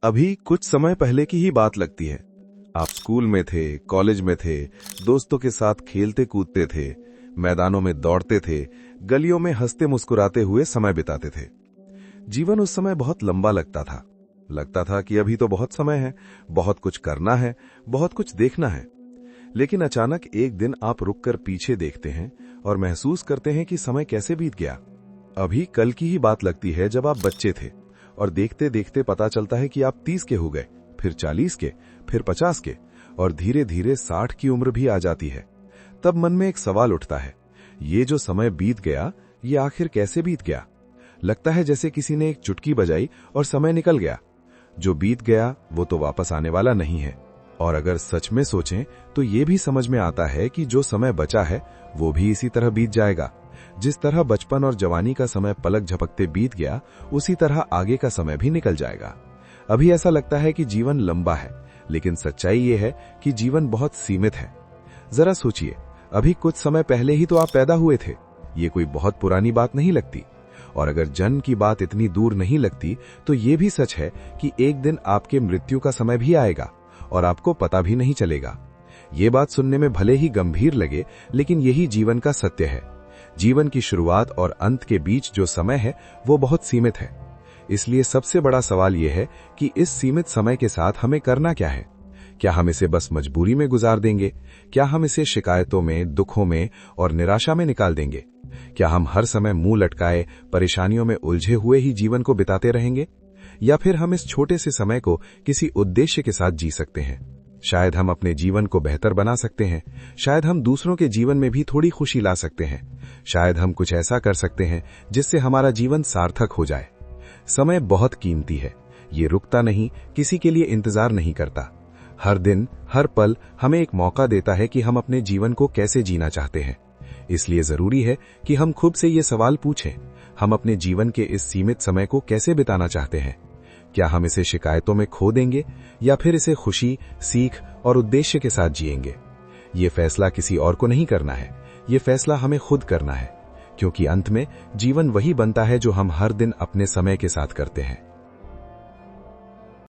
अभी कुछ समय पहले की ही बात लगती है। आप स्कूल में थे, कॉलेज में थे, दोस्तों के साथ खेलते कूदते थे, मैदानों में दौड़ते थे, गलियों में हंसते मुस्कुराते हुए समय बिताते थे। जीवन उस समय बहुत लंबा लगता था कि अभी तो बहुत समय है, बहुत कुछ करना है, बहुत कुछ देखना है। लेकिन अचानक एक दिन आप रुककर पीछे देखते हैं और महसूस करते हैं कि समय कैसे बीत गया। अभी कल की ही बात लगती है जब आप बच्चे थे और देखते देखते पता चलता है कि आप 30 के हो गए, फिर 40 के, फिर 50 के और धीरे धीरे 60 की उम्र भी आ जाती है। तब मन में एक सवाल उठता है, ये जो समय बीत गया, ये आखिर कैसे बीत गया? लगता है जैसे किसी ने एक चुटकी बजाई और समय निकल गया। जो बीत गया वो तो वापस आने वाला नहीं है। और अगर सच में सोचें तो ये भी समझ में आता है कि जो समय बचा है वो भी इसी तरह बीत जाएगा। जिस तरह बचपन और जवानी का समय पलक झपकते बीत गया, उसी तरह आगे का समय भी निकल जाएगा। अभी ऐसा लगता है कि जीवन लंबा है, लेकिन सच्चाई ये है कि जीवन बहुत सीमित है। जरा सोचिए, अभी कुछ समय पहले ही तो आप पैदा हुए थे। ये कोई बहुत पुरानी बात नहीं लगती। और अगर जन्म की बात इतनी दूर नहीं लगती, तो ये भी सच है कि एक दिन आपके मृत्यु का समय भी आएगा और आपको पता भी नहीं चलेगा। ये बात सुनने में भले ही गंभीर लगे, लेकिन यही जीवन का सत्य है। जीवन की शुरुआत और अंत के बीच जो समय है वो बहुत सीमित है। इसलिए सबसे बड़ा सवाल यह है कि इस सीमित समय के साथ हमें करना क्या है? क्या हम इसे बस मजबूरी में गुजार देंगे? क्या हम इसे शिकायतों में, दुखों में और निराशा में निकाल देंगे? क्या हम हर समय मुंह लटकाए परेशानियों में उलझे हुए ही जीवन को बिताते रहेंगे? या फिर हम इस छोटे से समय को किसी उद्देश्य के साथ जी सकते हैं? शायद हम अपने जीवन को बेहतर बना सकते हैं। शायद हम दूसरों के जीवन में भी थोड़ी खुशी ला सकते हैं। शायद हम कुछ ऐसा कर सकते हैं जिससे हमारा जीवन सार्थक हो जाए। समय बहुत कीमती है। ये रुकता नहीं, किसी के लिए इंतजार नहीं करता। हर दिन, हर पल हमें एक मौका देता है कि हम अपने जीवन को कैसे जीना चाहते हैं। इसलिए जरूरी है कि हम खुद से ये सवाल पूछें, हम अपने जीवन के इस सीमित समय को कैसे बिताना चाहते हैं? क्या हम इसे शिकायतों में खो देंगे या फिर इसे खुशी, सीख और उद्देश्य के साथ जिएंगे? ये फैसला किसी और को नहीं करना है, ये फैसला हमें खुद करना है। क्योंकि अंत में जीवन वही बनता है जो हम हर दिन अपने समय के साथ करते हैं।